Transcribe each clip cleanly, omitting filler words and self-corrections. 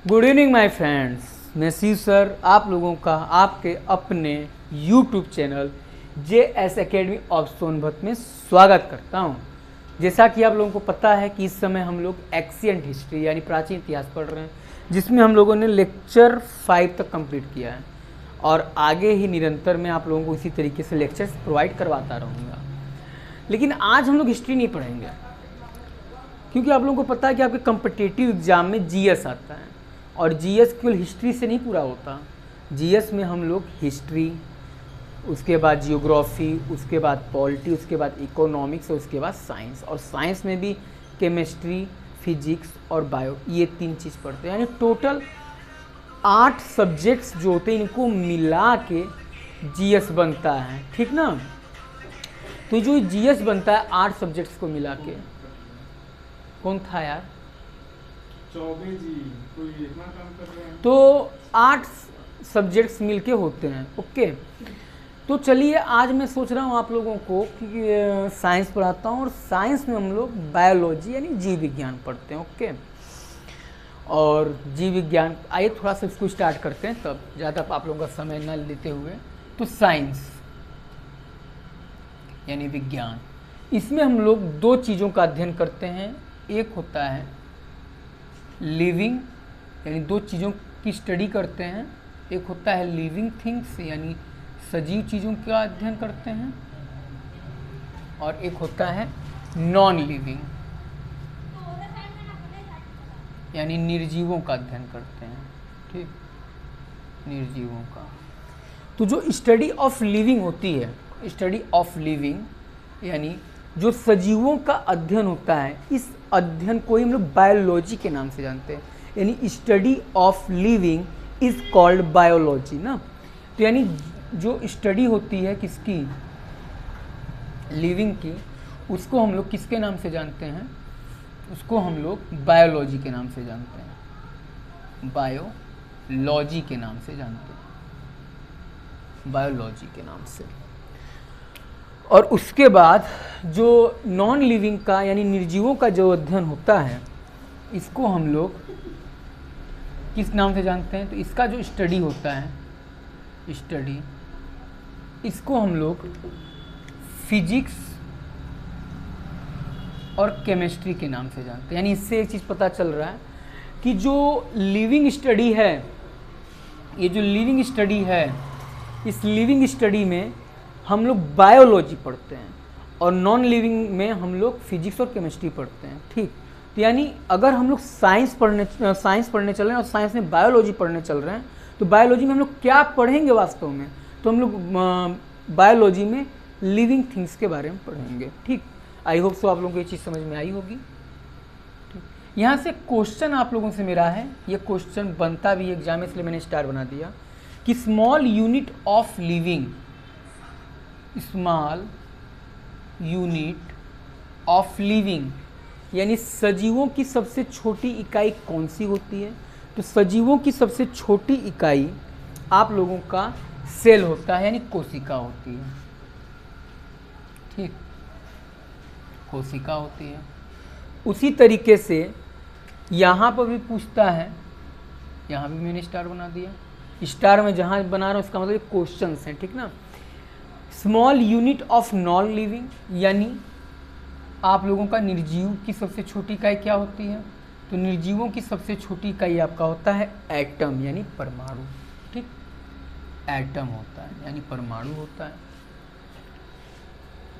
Good evening my friends, मैं Shiv sir आप लोगों का आपके अपने YouTube channel JS academy of Sonbhadra में स्वागत करता हूं। जैसा कि आप लोगों को पता है कि इस समय हम लोग एक्सिएंट हिस्ट्री यानी प्राचीन इतिहास पढ़ रहे हैं, जिसमें हम लोगों ने लेक्चर 5 तक कंप्लीट किया है और आगे ही निरंतर मैं आप लोगों को इसी तरीके से लेक्चर्स प्रोवाइड करवाता रहूँगा। लेकिन आज हम लोग हिस्ट्री नहीं पढ़ेंगे, क्योंकि आप लोगों को पता है कि आपके कम्पिटिटिव एग्जाम में GS आता है और GS केवल हिस्ट्री से नहीं पूरा होता। GS में हम लोग हिस्ट्री, उसके बाद जियोग्राफी, उसके बाद पॉलिटी, उसके बाद इकोनॉमिक्स और उसके बाद साइंस, और साइंस में भी केमिस्ट्री, फिजिक्स और बायो, ये 3 चीज़ पढ़ते हैं। यानी टोटल 8 सब्जेक्ट्स जो होते हैं, इनको मिला के GS बनता है, ठीक ना। तो जो GS बनता है 8 सब्जेक्ट्स को मिला के, कौन था यार? चौबे जी, कोई इतना काम कर रहे हैं? तो 8 सब्जेक्ट्स मिलके होते हैं। ओके, तो चलिए आज मैं सोच रहा हूँ आप लोगों को कि साइंस पढ़ाता हूँ, और साइंस में हम लोग बायोलॉजी यानी जीव विज्ञान पढ़ते हैं। ओके, और जीव विज्ञान, आइए थोड़ा सा इसको स्टार्ट करते हैं, तब ज़्यादा आप लोगों का समय न लेते हुए। तो साइंस यानी विज्ञान, इसमें हम लोग 2 चीज़ों का अध्ययन करते हैं। एक होता है लिविंग, यानी 2 चीज़ों की स्टडी करते हैं। एक होता है लिविंग थिंग्स, यानी सजीव चीज़ों का अध्ययन करते हैं, और एक होता है नॉन लिविंग, यानी निर्जीवों का अध्ययन करते हैं। ठीक, निर्जीवों का। तो जो स्टडी ऑफ लिविंग होती है, स्टडी ऑफ लिविंग यानी जो सजीवों का अध्ययन होता है, इस अध्ययन को ही हम लोग बायोलॉजी के नाम से जानते हैं। यानी study of living is called biology ना। तो यानी जो स्टडी होती है किसकी, लिविंग की, उसको हम लोग किसके नाम से जानते हैं? उसको हम लोग बायोलॉजी के नाम से जानते हैं, बायोलॉजी के नाम से जानते हैं, बायोलॉजी के नाम से। और उसके बाद जो नॉन लिविंग का यानी निर्जीवों का जो अध्ययन होता है, इसको हम लोग किस नाम से जानते हैं? तो इसका जो स्टडी होता है, स्टडी, इसको हम लोग फिजिक्स और केमिस्ट्री के नाम से जानते हैं। यानी इससे एक चीज़ पता चल रहा है कि जो लिविंग स्टडी है, ये जो लिविंग स्टडी है, इस लिविंग स्टडी में हम लोग बायोलॉजी पढ़ते हैं और नॉन लिविंग में हम लोग फिजिक्स और केमिस्ट्री पढ़ते हैं। ठीक, तो यानी अगर हम लोग साइंस पढ़ने चल रहे हैं और साइंस में बायोलॉजी पढ़ने चल रहे हैं, तो बायोलॉजी में हम लोग क्या पढ़ेंगे वास्तव में? तो हम लोग बायोलॉजी में लिविंग थिंग्स के बारे में पढ़ेंगे। ठीक, आई होप सो आप लोगों को ये चीज़ समझ में आई होगी। ठीक, यहाँ से क्वेश्चन आप लोगों से मेरा है, ये क्वेश्चन बनता भी एग्जाम में, इसलिए मैंने स्टार बना दिया कि small unit of living, small unit of living यानी सजीवों की सबसे छोटी इकाई कौन सी होती है? तो सजीवों की सबसे छोटी इकाई आप लोगों का सेल होता है, यानी कोशिका होती है। ठीक, कोशिका होती है। उसी तरीके से यहाँ पर भी पूछता है, यहाँ भी मैंने स्टार बना दिया। स्टार में जहाँ बना रहा हूँ इसका मतलब क्वेश्चंस हैं, ठीक ना। Small unit of non living यानी आप लोगों का निर्जीव की सबसे छोटी इकाई क्या होती है? तो निर्जीवों की सबसे छोटी इकाई आपका होता है एटम, यानी परमाणु। ठीक, एटम होता है यानी परमाणु होता है।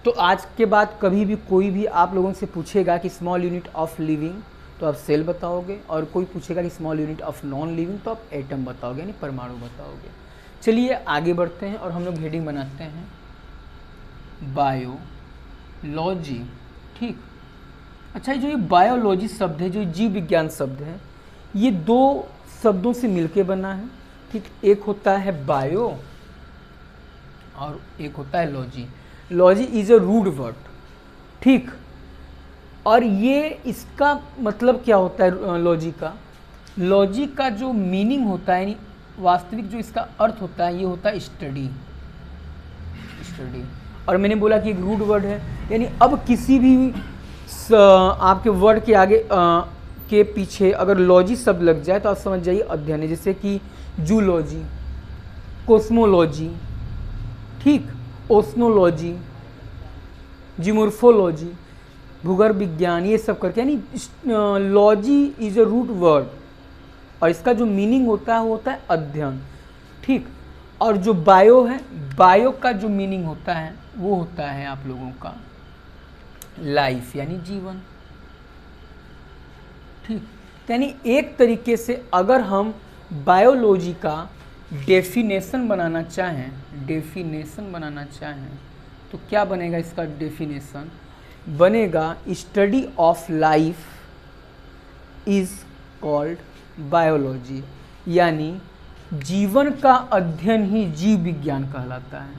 तो आज के बाद कभी भी कोई भी आप लोगों से पूछेगा कि स्मॉल यूनिट ऑफ लिविंग, तो आप सेल बताओगे, और कोई पूछेगा कि small unit of non living, तो आप एटम बताओगे, यानी परमाणु बताओगे। चलिए आगे बढ़ते हैं और हम लोग हेडिंग बनाते हैं बायोलॉजी। ठीक, अच्छा, जो ये बायोलॉजी शब्द है, जो जीव विज्ञान शब्द है, ये 2 शब्दों से मिलके बना है। ठीक, एक होता है बायो और एक होता है logy. Logy is a root word. ठीक, और ये इसका मतलब क्या होता है? लॉजी का जो मीनिंग होता है, यानी वास्तविक जो इसका अर्थ होता है, ये होता है स्टडी। और मैंने बोला कि एक रूट वर्ड है, यानी अब किसी भी आपके वर्ड के आगे के पीछे अगर लॉजी शब्द लग जाए तो आप समझ जाइए अध्ययन है, जैसे कि जूलॉजी, कोस्मोलॉजी, ठीक, ओस्नोलॉजी, जिमोर्फोलॉजी, भूगर्भ विज्ञान, ये सब करके, यानी logy is a root word और इसका जो मीनिंग होता है वो होता है अध्ययन, ठीक। और जो बायो है, बायो का जो मीनिंग होता है वो होता है आप लोगों का लाइफ यानी जीवन, ठीक। यानी एक तरीके से अगर हम बायोलॉजी का डेफिनेशन बनाना चाहें तो क्या बनेगा इसका डेफिनेशन? बनेगा study of life is called biology, यानी जीवन का अध्ययन ही जीव विज्ञान कहलाता है।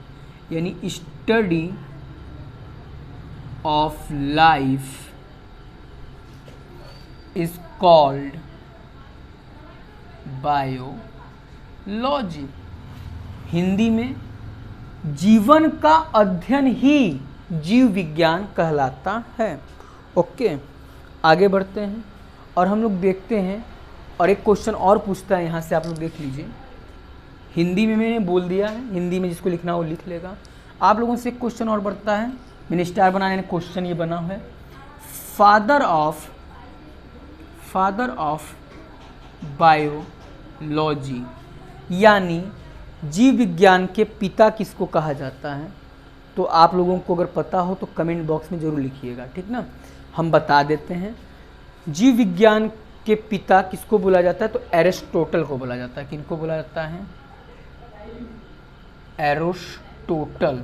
यानी study of life is called biology. Hindi में जीवन का अध्ययन ही जीव विज्ञान कहलाता है। ओके, आगे बढ़ते हैं और हम लोग देखते हैं, और एक क्वेश्चन और पूछता है यहाँ से, आप लोग देख लीजिए। हिंदी में मैंने बोल दिया है, हिंदी में जिसको लिखना वो लिख लेगा। आप लोगों से एक क्वेश्चन और बढ़ता है, मैंने स्टार बनाने क्वेश्चन ये बना है, फादर ऑफ बायोलॉजी, यानी जीव विज्ञान के पिता किसको कहा जाता है? तो आप लोगों को अगर पता हो तो कमेंट बॉक्स में ज़रूर लिखिएगा, ठीक ना। हम बता देते हैं, जीव विज्ञान के पिता किसको बोला जाता है? तो एरिस्टोटल को बोला जाता है। किनको बोला जाता है? एरिस्टोटल,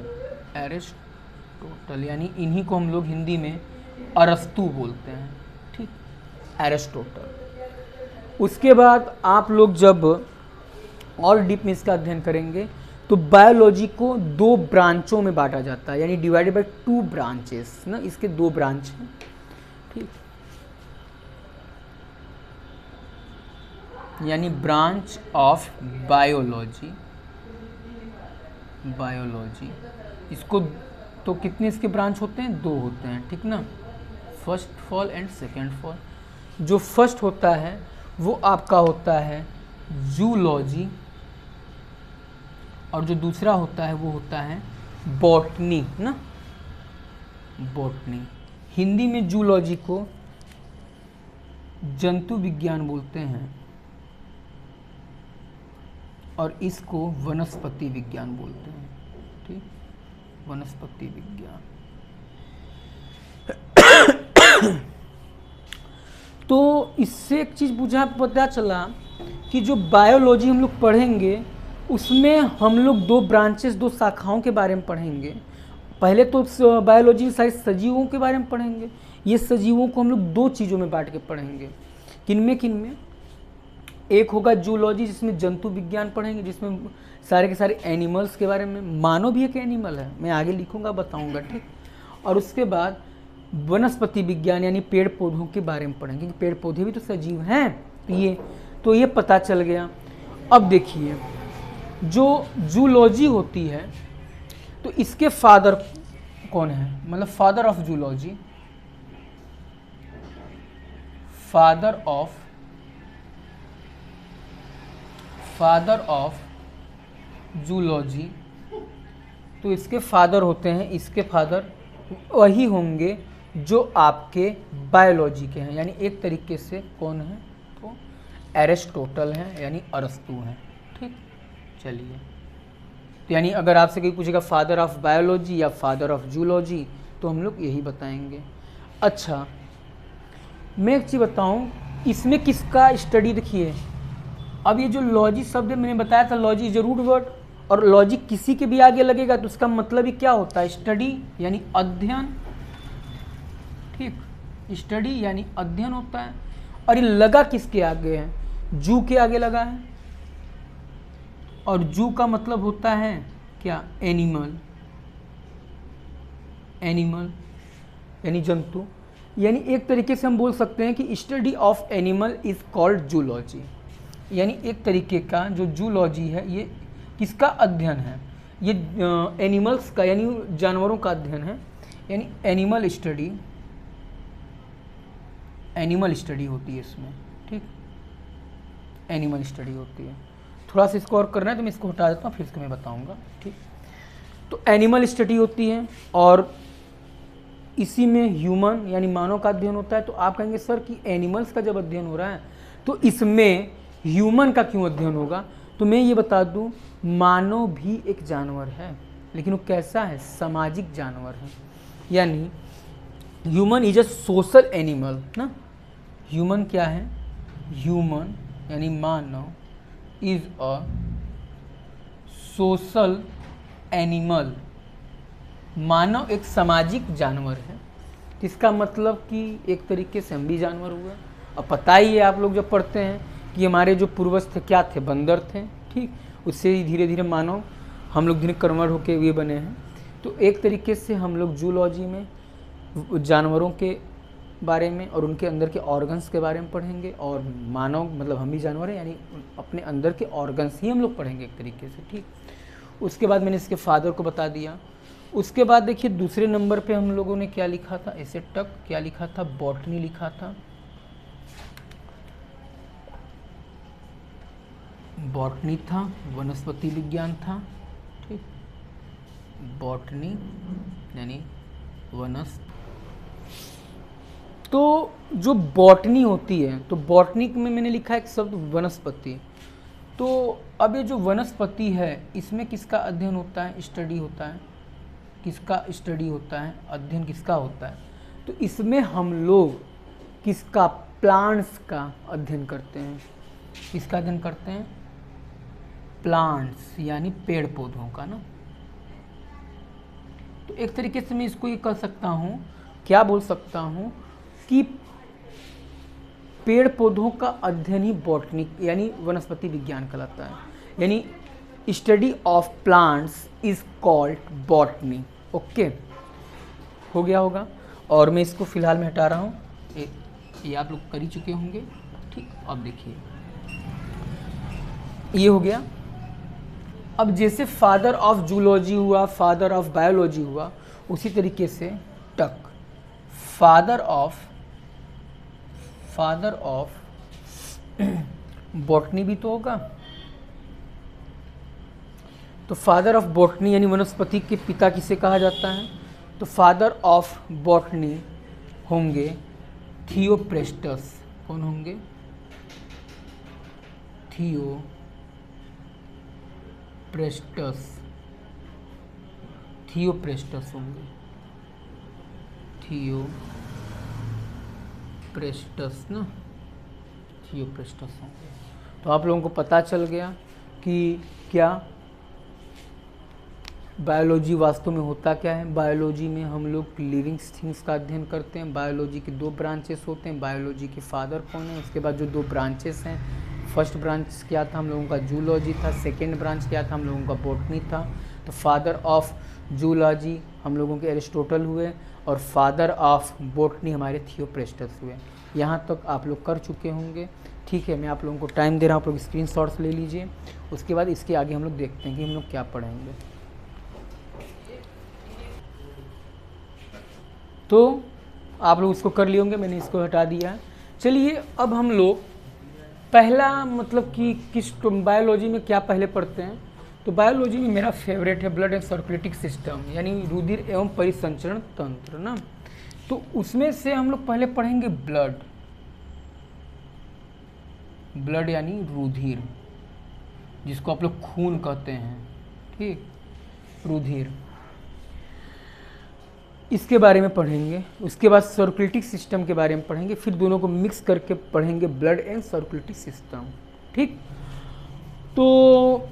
यानी इन्हीं को हम लोग हिंदी में अरस्तु बोलते हैं, ठीक, एरिस्टोटल। उसके बाद आप लोग जब और डीप में इसका अध्ययन करेंगे तो बायोलॉजी को 2 ब्रांचों में बांटा जाता है, यानी डिवाइडेड बाय 2 ब्रांचेस ना, इसके 2 ब्रांच हैं, ठीक। यानी ब्रांच ऑफ बायोलॉजी, इसको तो कितने इसके ब्रांच होते हैं? 2 होते हैं, ठीक ना, first fall and second fall. जो फर्स्ट होता है वो आपका होता है जूलॉजी, और जो दूसरा होता है वो होता है बॉटनी ना, बॉटनी। हिंदी में जूलॉजी को जंतु विज्ञान बोलते हैं और इसको वनस्पति विज्ञान बोलते हैं, ठीक, वनस्पति विज्ञान। तो इससे एक चीज़ पता चला कि जो बायोलॉजी हम लोग पढ़ेंगे उसमें हम लोग 2 ब्रांचेस, 2 शाखाओं के बारे में पढ़ेंगे। पहले तो बायोलॉजी सारे सजीवों के बारे में पढ़ेंगे। ये सजीवों को हम लोग 2 चीज़ों में बांट के पढ़ेंगे। किनमें? एक होगा जूलॉजी, जिसमें जंतु विज्ञान पढ़ेंगे, जिसमें सारे के सारे एनिमल्स के बारे में, मानव भी एक एनिमल है, मैं आगे लिखूंगा बताऊंगा, ठीक। और उसके बाद वनस्पति विज्ञान यानी पेड़ पौधों के बारे में पढ़ेंगे, कि पेड़ पौधे भी तो सजीव हैं। ये पता चल गया। अब देखिए, जो जूलॉजी होती है तो इसके फादर कौन है? मतलब father of zoology, father of zoology, तो इसके फादर होते हैं, इसके फादर वही होंगे जो आपके बायोलॉजी के हैं। यानी एक तरीके से कौन है? तो एरिस्टोटल हैं, यानी अरस्तु हैं, ठीक। चलिए, तो यानी अगर आपसे कोई पूछेगा फादर ऑफ बायोलॉजी या फादर ऑफ जूलॉजी तो हम लोग यही बताएंगे। अच्छा, मैं एक चीज़ बताऊं, इसमें किसका स्टडी देखिए। अब ये जो लॉजी शब्द मैंने बताया था, logy is a root word, और लॉजी किसी के भी आगे लगेगा तो उसका मतलब ही क्या होता है? स्टडी यानी अध्ययन, ठीक, स्टडी यानी अध्ययन होता है। और ये लगा किसके आगे है? जू के आगे लगा है, और जू का मतलब होता है क्या? एनिमल यानी जंतु। यानी एक तरीके से हम बोल सकते हैं कि study of animal is called zoology. यानी एक तरीके का जो जूलॉजी है ये किसका अध्ययन है? ये एनिमल्स का, यानी जानवरों का अध्ययन है। यानी एनिमल एनिमल स्टडी होती है इसमें, ठीक, एनिमल स्टडी होती है। थोड़ा सा इसको और करना है तो मैं इसको हटा देता हूँ, फिर इसको मैं बताऊँगा, ठीक। तो एनिमल स्टडी होती है और इसी में ह्यूमन यानी मानव का अध्ययन होता है। तो आप कहेंगे सर कि एनिमल्स का जब अध्ययन हो रहा है तो इसमें ह्यूमन का क्यों अध्ययन होगा? तो मैं ये बता दूं, मानव भी एक जानवर है, लेकिन वो कैसा है? सामाजिक जानवर है। यानी human is a social animal ना। ह्यूमन क्या है? ह्यूमन यानी मानव इज अ सोशल एनिमल। मानव एक सामाजिक जानवर है। इसका मतलब कि एक तरीके से हम भी जानवर हुए। अब पता ही है आप लोग जब पढ़ते हैं कि हमारे जो पूर्वज थे क्या थे? बंदर थे, ठीक। उससे ही धीरे धीरे मानव हम लोग धीरे कन्वर्ट होके ये बने हैं। तो एक तरीके से हम लोग जूलॉजी में जानवरों के बारे में और उनके अंदर के ऑर्गन्स के बारे में पढ़ेंगे, और मानव मतलब हम भी जानवर हैं, यानी अपने अंदर के ऑर्गन्स ही हम लोग पढ़ेंगे एक तरीके से, ठीक। उसके बाद मैंने इसके फादर को बता दिया। उसके बाद देखिए दूसरे नंबर पे हम लोगों ने क्या लिखा था? ऐसे टक क्या लिखा था? बॉटनी लिखा था। बॉटनी था, वनस्पति विज्ञान था, ठीक। बॉटनी यानी वनस्पति। तो जो बॉटनी होती है, तो बॉटनी में मैंने लिखा है एक शब्द वनस्पति। तो अब ये जो वनस्पति है इसमें किसका अध्ययन होता है? स्टडी होता है। किसका स्टडी होता है? अध्ययन किसका होता है? तो इसमें हम लोग किसका? प्लांट्स का अध्ययन करते हैं। किसका अध्ययन करते हैं? प्लांट्स यानी पेड़ पौधों का ना। तो एक तरीके से मैं इसको ये कह सकता हूँ, क्या बोल सकता हूँ कि पेड़ पौधों का अध्ययन ही बॉटनी यानी वनस्पति विज्ञान कहलाता है। यानी study of plants is called botany. Okay, हो गया होगा। और मैं इसको फिलहाल में हटा रहा हूँ, ये आप लोग कर ही चुके होंगे, ठीक। अब देखिए ये हो गया। अब जैसे फादर ऑफ जूलॉजी हुआ, फादर ऑफ बायोलॉजी हुआ, उसी तरीके से टक फादर ऑफ बॉटनी भी तो होगा। तो फादर ऑफ बॉटनी यानी वनस्पति के पिता किसे कहा जाता है? तो फादर ऑफ बॉटनी होंगे थियोप्रेस्टस। कौन होंगे? थियोप्रेस्टस होंगे। थियोप्रेस्टस ना, थियोप्रेस्टस होंगे। तो आप लोगों को पता चल गया कि क्या बायोलॉजी वास्तव में होता क्या है। बायोलॉजी में हम लोग लिविंग थिंग्स का अध्ययन करते हैं। बायोलॉजी के दो ब्रांचेस होते हैं। बायोलॉजी के फादर कौन है? उसके बाद जो दो ब्रांचेस हैं, फर्स्ट ब्रांच क्या था हम लोगों का? जूलॉजी था। सेकेंड ब्रांच क्या था हम लोगों का? बॉटनी था। तो फादर ऑफ जूलॉजी हम लोगों के एरिस्टोटल हुए और फादर ऑफ बॉटनी हमारे थियोप्रेस्टस हुए। यहाँ तक आप लोग कर चुके होंगे, ठीक है। मैं आप लोगों को टाइम दे रहा हूँ, आप लोग स्क्रीनशॉट्स ले लीजिए। उसके बाद इसके आगे हम लोग देखते हैं कि हम लोग क्या पढ़ेंगे। तो आप लोग उसको कर लिए होंगे, मैंने इसको हटा दिया है। चलिए अब हम लोग पहला मतलब कि किस बायोलॉजी में क्या पहले पढ़ते हैं। तो बायोलॉजी में मेरा फेवरेट है ब्लड एंड सर्कुलेटिंग सिस्टम, यानी रुधिर एवं परिसंचरण तंत्र ना। तो उसमें से हम लोग पहले पढ़ेंगे ब्लड यानी रुधिर, जिसको आप लोग खून कहते हैं, ठीक। रुधिर, इसके बारे में पढ़ेंगे। उसके बाद सर्कुलेटिंग सिस्टम के बारे में पढ़ेंगे। फिर दोनों को मिक्स करके पढ़ेंगे ब्लड एंड सर्कुलेटिंग सिस्टम, ठीक। तो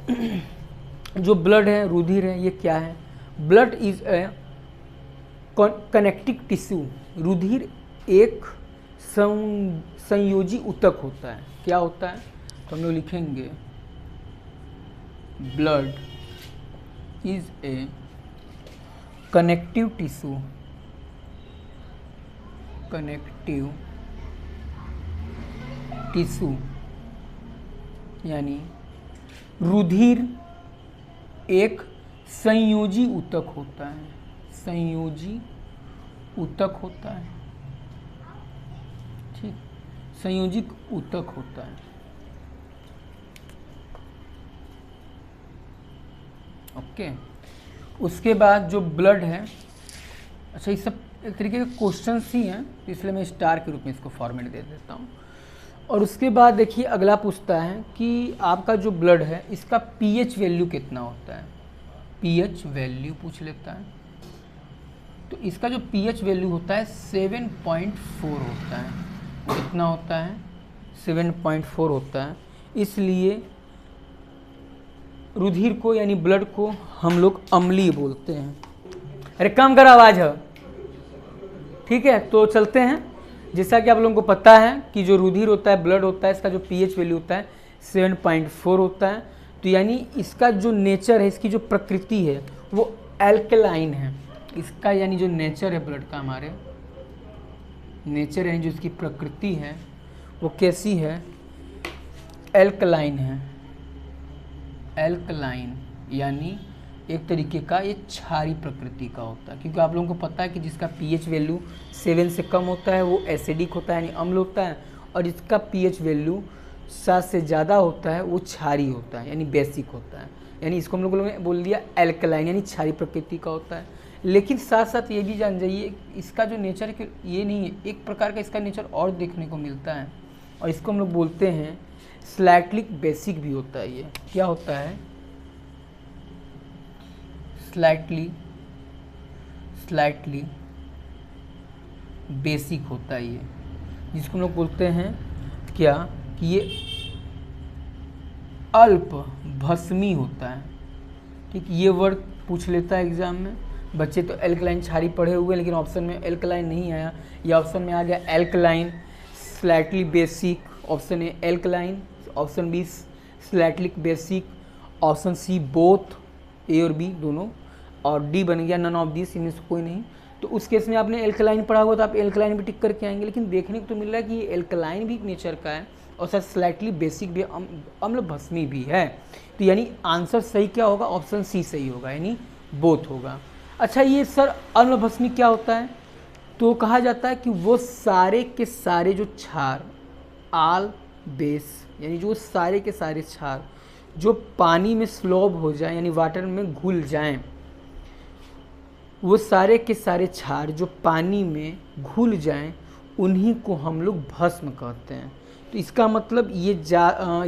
जो ब्लड है, रुधिर है, ये क्या है? Blood is a connective tissue. रुधिर एक संयोजी ऊतक होता है। क्या होता है? तो हम लोग लिखेंगे blood is a connective tissue. यानी रुधिर एक संयोजी ऊतक होता है। संयोजी ऊतक होता है, ठीक। संयोजिक ऊतक होता है। ओके, उसके बाद जो ब्लड है, अच्छा ये सब एक तरीके के क्वेश्चंस ही हैं, इसलिए मैं स्टार के रूप में इसको फॉर्मेट दे देता हूँ। और उसके बाद देखिए अगला पूछता है कि आपका जो ब्लड है इसका पीएच वैल्यू कितना होता है। पीएच वैल्यू पूछ लेता है, तो इसका जो पीएच वैल्यू होता है 7.4 होता है। कितना होता है? 7.4 होता है। इसलिए रुधिर को यानी ब्लड को हम लोग अम्लीय बोलते हैं। अरे कम कर आवाज है, ठीक है। तो चलते हैं, जैसा कि आप लोगों को पता है कि जो रुधिर होता है, ब्लड होता है, इसका जो पीएच वैल्यू होता है 7.4 होता है। तो यानी इसका जो नेचर है, इसकी जो प्रकृति है वो एल्कलाइन है। इसका यानी जो नेचर है ब्लड का, हमारे नेचर यानी जो इसकी प्रकृति है वो कैसी है? एल्कलाइन है। एल्कलाइन यानी एक तरीके का ये क्षारीय प्रकृति का होता है, क्योंकि आप लोगों को पता है कि जिसका पीएच वैल्यू 7 से कम होता है वो एसिडिक होता है यानी अम्ल होता है, और जिसका पीएच वैल्यू 7 से ज़्यादा होता है वो क्षारीय होता है यानी बेसिक होता है। यानी इसको हम लोगों ने बोल दिया एल्कलाइन यानी क्षारीय प्रकृति का होता है। लेकिन साथ साथ ये भी जान जाइए इसका जो नेचर है ये नहीं है, एक प्रकार का इसका नेचर और देखने को मिलता है, और इसको हम लोग बोलते हैं स्लाइटली बेसिक भी होता है। ये क्या होता है? स्लाइटली बेसिक होता है ये, जिसको हम लोग बोलते हैं क्या कि ये अल्प भस्मी होता है। ठीक, ये वर्ड पूछ लेता है एग्जाम में। बच्चे तो एल्कलाइन क्षारीय पढ़े हुए, लेकिन ऑप्शन में एल्कलाइन नहीं आया, या ऑप्शन में आ गया alkaline slightly basic. Option A alkaline, option B slightly basic, option C both, A और बी दोनों, और डी बन गया नन ऑफ दिस, इनमें से कोई नहीं। तो उस केस में आपने एल्कलाइन पढ़ा हुआ तो आप एल्कलाइन भी टिक करके आएंगे। लेकिन देखने को तो मिल रहा है कि ये एल्कलाइन भी नेचर का है और सर स्लाइटली बेसिक भी, अम्ल भस्मी भी है। तो यानी आंसर सही क्या होगा? ऑप्शन सी सही होगा, यानी बोथ होगा। अच्छा, ये सर अम्ल भस्मी क्या होता है? तो कहा जाता है कि वो सारे के सारे जो क्षार, आल बेस यानी जो सारे के सारे क्षार जो पानी में स्लोब हो जाए यानी वाटर में घुल जाएं, वो सारे के सारे क्षार जो पानी में घुल जाएं उन्हीं को हम लोग भस्म कहते हैं। तो इसका मतलब ये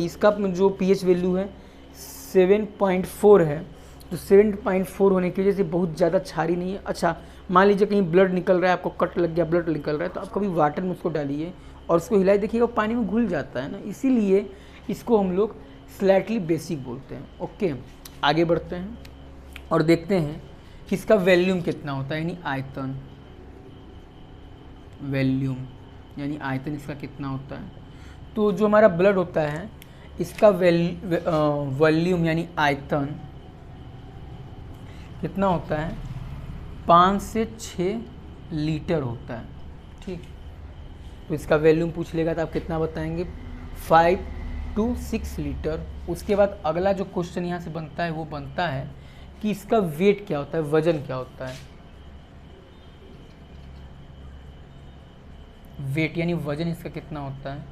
इसका जो पीएच वैल्यू है 7.4 है, तो 7.4 होने की वजह से बहुत ज़्यादा क्षारी नहीं है। अच्छा, मान लीजिए कहीं ब्लड निकल रहा है, आपको कट लग गया, ब्लड निकल रहा है, तो आप कभी वाटर में उसको डालिए और उसको हिलाए, देखिएगा पानी में घुल जाता है ना, इसीलिए इसको हम लोग स्लाइटली बेसिक बोलते हैं। ओके, आगे बढ़ते हैं और देखते हैं कि इसका वॉल्यूम कितना होता है, यानी आयतन। वॉल्यूम यानी आयतन इसका कितना होता है? तो जो हमारा ब्लड होता है इसका वॉल्यूम यानी आयतन कितना होता है? 5 से 6 लीटर होता है। ठीक, तो इसका वॉल्यूम पूछ लेगा तो आप कितना बताएंगे? 5 to 6 लीटर। उसके बाद अगला जो क्वेश्चन यहाँ से बनता है वो बनता है कि इसका वेट क्या होता है, वजन क्या होता है? वेट यानी वजन इसका कितना होता है?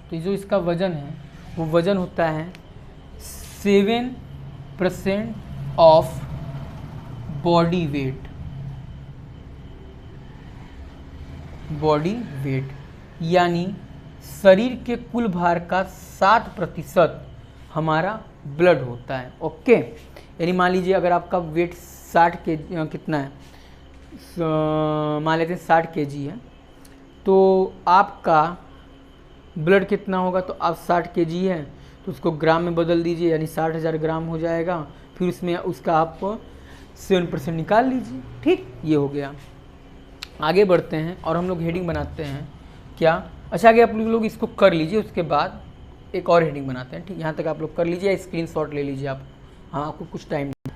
तो जो इसका वजन है वो वजन होता है 7% of body weight. Body weight यानी शरीर के कुल भार का 7% हमारा ब्लड होता है। ओके, यानी मान लीजिए अगर आपका वेट 60 के कितना है, मान लेते हैं 60 kg है, तो आपका ब्लड कितना होगा? तो आप 60 kg है तो उसको ग्राम में बदल दीजिए, यानी 60,000 ग्राम हो जाएगा। फिर उसमें उसका आप 7% निकाल लीजिए। ठीक, ये हो गया। आगे बढ़ते हैं और हम लोग हेडिंग बनाते हैं क्या? अच्छा, आगे आप लोग इसको कर लीजिए, उसके बाद एक और हेडिंग बनाते हैं। ठीक, यहाँ तक आप लोग कर लीजिए, स्क्रीनशॉट ले लीजिए आप। हाँ, आपको कुछ टाइम नहीं,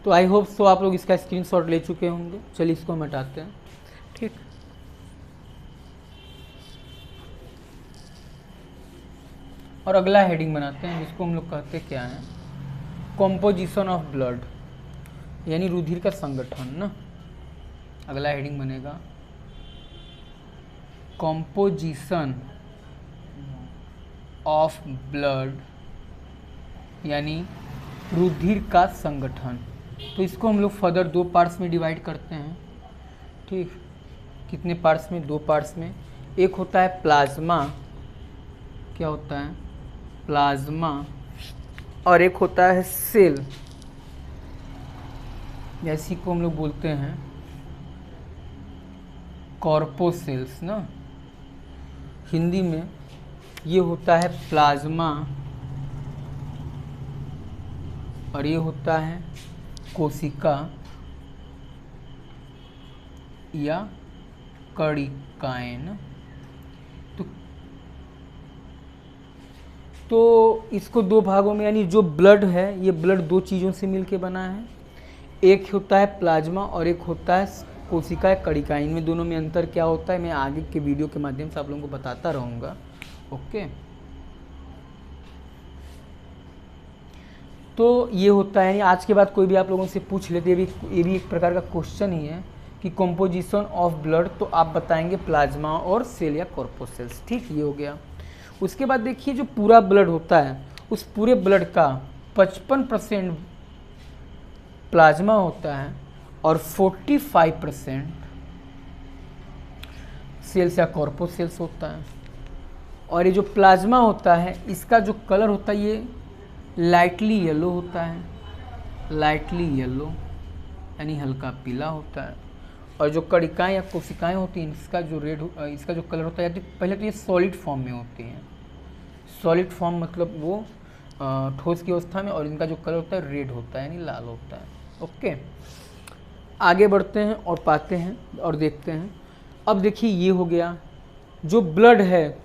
तो आई होप सो आप लोग इसका स्क्रीनशॉट ले चुके होंगे। चलिए इसको हम हटाते हैं। ठीक, और अगला हेडिंग बनाते हैं जिसको हम लोग कहते क्या है? कॉम्पोजिशन ऑफ ब्लड यानी रुधिर का संगठन ना। अगला हेडिंग बनेगा कॉम्पोजिशन ऑफ ब्लड यानी रुधिर का संगठन। तो इसको हम लोग फर्दर 2 पार्ट्स में डिवाइड करते हैं। ठीक, कितने पार्ट्स में? 2 पार्ट्स में। एक होता है प्लाज्मा, क्या होता है? प्लाज्मा। और एक होता है सेल, जैसी को हम लोग बोलते हैं कॉर्पोसेल्स ना, हिंदी में। ये होता है प्लाज्मा और ये होता है कोशिका या कणिकाएं ना। तो इसको 2 भागों में, यानी जो ब्लड है ये ब्लड 2 चीज़ों से मिलके बना है। एक होता है प्लाज्मा और एक होता है कोशिका या कणिकाएं। इनमें दोनों में अंतर क्या होता है मैं आगे के वीडियो के माध्यम से आप लोगों को बताता रहूँगा। ओके, तो ये होता है, यानी आज के बाद कोई भी आप लोगों से पूछ लेते, ये भी एक प्रकार का क्वेश्चन ही है कि कंपोजिशन ऑफ ब्लड, तो आप बताएंगे प्लाज्मा और सेल या कॉर्पोसेल्स। ठीक, ये हो गया। उसके बाद देखिए जो पूरा ब्लड होता है उस पूरे ब्लड का 55% प्लाज्मा होता है और 45% सेल्स या कॉर्पोसेल्स होता है। और ये जो प्लाज्मा होता है इसका जो कलर होता है ये लाइटली येलो होता है, लाइटली येलो यानी हल्का पीला होता है। और जो कणिकाएं या कोशिकाएं होती हैं इसका जो इसका जो कलर होता है, पहले तो ये सॉलिड फॉर्म में होती हैं। सॉलिड फॉर्म मतलब वो ठोस की अवस्था में, और इनका जो कलर होता है रेड होता है यानी लाल होता है। ओके, आगे बढ़ते हैं और पाते हैं और देखते हैं। अब देखिए ये हो गया, जो ब्लड है,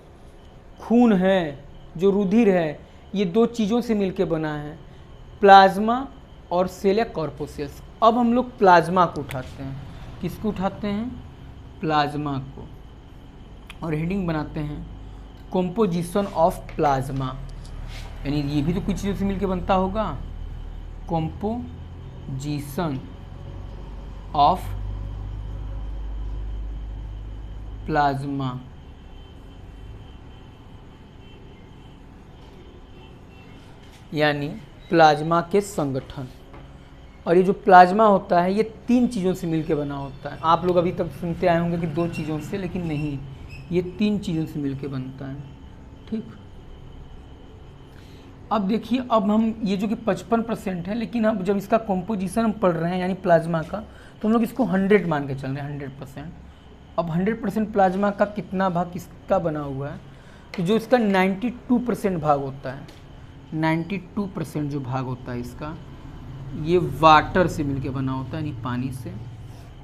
खून है, जो रुधिर है, ये 2 चीज़ों से मिलके बना है, प्लाज्मा और सेल या कॉर्पोसेल्स। अब हम लोग प्लाज्मा को उठाते हैं। किसको उठाते हैं? प्लाज्मा को। और हेडिंग बनाते हैं कंपोजिशन ऑफ प्लाज्मा, यानी ये भी तो कुछ चीज़ों से मिलके बनता होगा। कंपोजिशन ऑफ प्लाज्मा, यानी प्लाज्मा के संगठन। और ये जो प्लाज्मा होता है ये 3 चीज़ों से मिलके बना होता है। आप लोग अभी तक सुनते आए होंगे कि 2 चीज़ों से, लेकिन नहीं, ये 3 चीज़ों से मिलके बनता है। ठीक, अब देखिए, अब हम ये जो कि 55% है, लेकिन अब जब इसका कंपोजिशन हम पढ़ रहे हैं यानी प्लाज्मा का, तो हम लोग इसको 100 मान के चल रहे हैं, 100%। अब 100% प्लाज्मा का कितना भाग किसका बना हुआ है? तो जो इसका 92% भाग होता है, 92% जो भाग होता है इसका, ये वाटर से मिलके बना होता है यानी पानी से।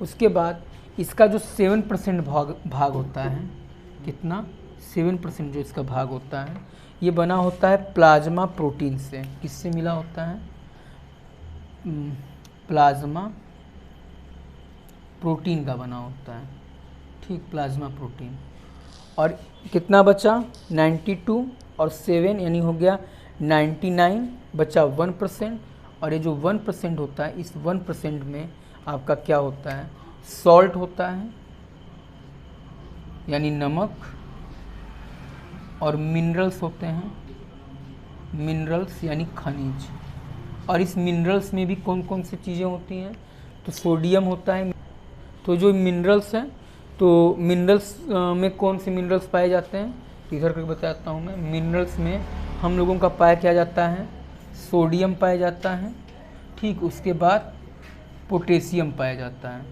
उसके बाद इसका जो 7% भाग होता है, कितना? 7% जो इसका भाग होता है ये बना होता है प्लाज्मा प्रोटीन से। किससे मिला होता है? प्लाज्मा प्रोटीन का बना होता है। ठीक, प्लाज्मा प्रोटीन। और कितना बचा? 92 और 7 यानी हो गया 99, बचा 1%। और ये जो 1% होता है, इस 1% में आपका क्या होता है? सॉल्ट होता है यानी नमक, और मिनरल्स होते हैं, मिनरल्स यानी खनिज। और इस मिनरल्स में भी कौन कौन सी चीज़ें होती हैं? तो सोडियम होता है। तो जो मिनरल्स हैं, तो मिनरल्स में कौन से मिनरल्स पाए जाते हैं? इधर करके बताता हूँ मैं। मिनरल्स में हम लोगों का पाया क्या जाता है? सोडियम पाया जाता है। ठीक, उसके बाद पोटेशियम पाया जाता है।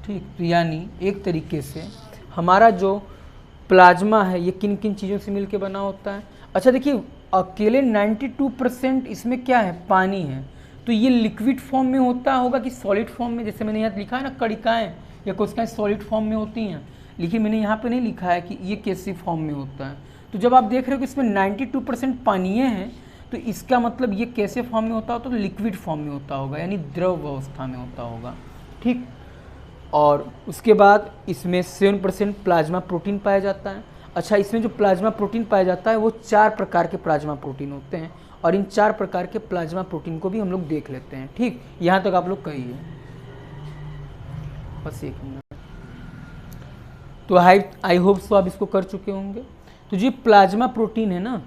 ठीक, तो यानी एक तरीके से हमारा जो प्लाज्मा है ये किन किन चीज़ों से मिलके बना होता है? अच्छा देखिए, अकेले 92% इसमें क्या है? पानी है। तो ये लिक्विड फॉर्म में होता होगा कि सॉलिड फॉर्म में? जैसे मैंने यहाँ लिखा है ना, कणिकाएं या कोशिकाएं सॉलिड फॉर्म में होती हैं, लेकिन मैंने यहाँ पे नहीं लिखा है कि ये कैसे फॉर्म में होता है। तो जब आप देख रहे हो कि इसमें 92% पानीय है, तो इसका मतलब ये कैसे फॉर्म में होता होगा? तो लिक्विड फॉर्म में होता होगा यानी द्रव अवस्था में होता होगा। ठीक, और उसके बाद इसमें 7% प्लाज्मा प्रोटीन पाया जाता है। अच्छा, इसमें जो प्लाज्मा प्रोटीन पाया जाता है वो 4 प्रकार के प्लाज्मा प्रोटीन होते हैं, और इन 4 प्रकार के प्लाज्मा प्रोटीन को भी हम लोग देख लेते हैं। ठीक, यहाँ तक आप लोग कहिए, बस 1 मिनट। तो आई होप सो आप इसको कर चुके होंगे। तो जो प्लाज्मा प्रोटीन है ना,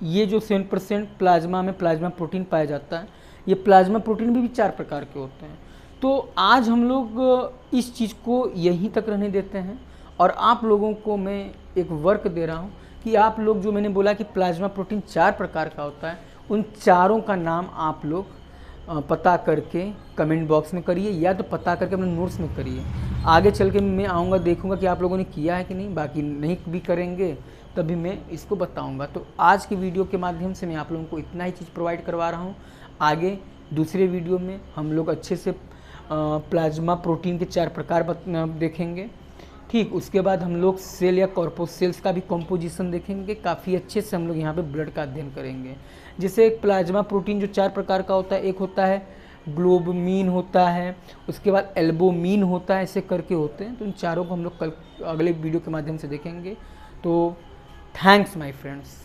ये जो 7% प्लाज्मा में प्लाज्मा प्रोटीन पाया जाता है, ये प्लाज्मा प्रोटीन भी 4 प्रकार के होते हैं। तो आज हम लोग इस चीज़ को यहीं तक रहने देते हैं और आप लोगों को मैं एक वर्क दे रहा हूँ कि आप लोग, जो मैंने बोला कि प्लाज्मा प्रोटीन 4 प्रकार का होता है, उन चारों का नाम आप लोग पता करके कमेंट बॉक्स में करिए या तो पता करके अपने नोट्स में करिए। आगे चल के मैं आऊँगा, देखूँगा कि आप लोगों ने किया है कि नहीं, बाकी नहीं भी करेंगे तभी मैं इसको बताऊँगा। तो आज की वीडियो के माध्यम से मैं आप लोगों को इतना ही चीज़ प्रोवाइड करवा रहा हूँ। आगे दूसरे वीडियो में हम लोग अच्छे से प्लाज्मा प्रोटीन के 4 प्रकार देखेंगे। ठीक, उसके बाद हम लोग सेल या कॉर्पोसेल्स का भी कॉम्पोजिशन देखेंगे। काफ़ी अच्छे से हम लोग यहाँ पे ब्लड का अध्ययन करेंगे। जैसे प्लाज्मा प्रोटीन जो 4 प्रकार का होता है, एक होता है ग्लोबमीन होता है, उसके बाद एल्बोमीन होता है, ऐसे करके होते हैं। तो इन चारों को हम लोग कल अगले वीडियो के माध्यम से देखेंगे। तो थैंक्स माय फ्रेंड्स।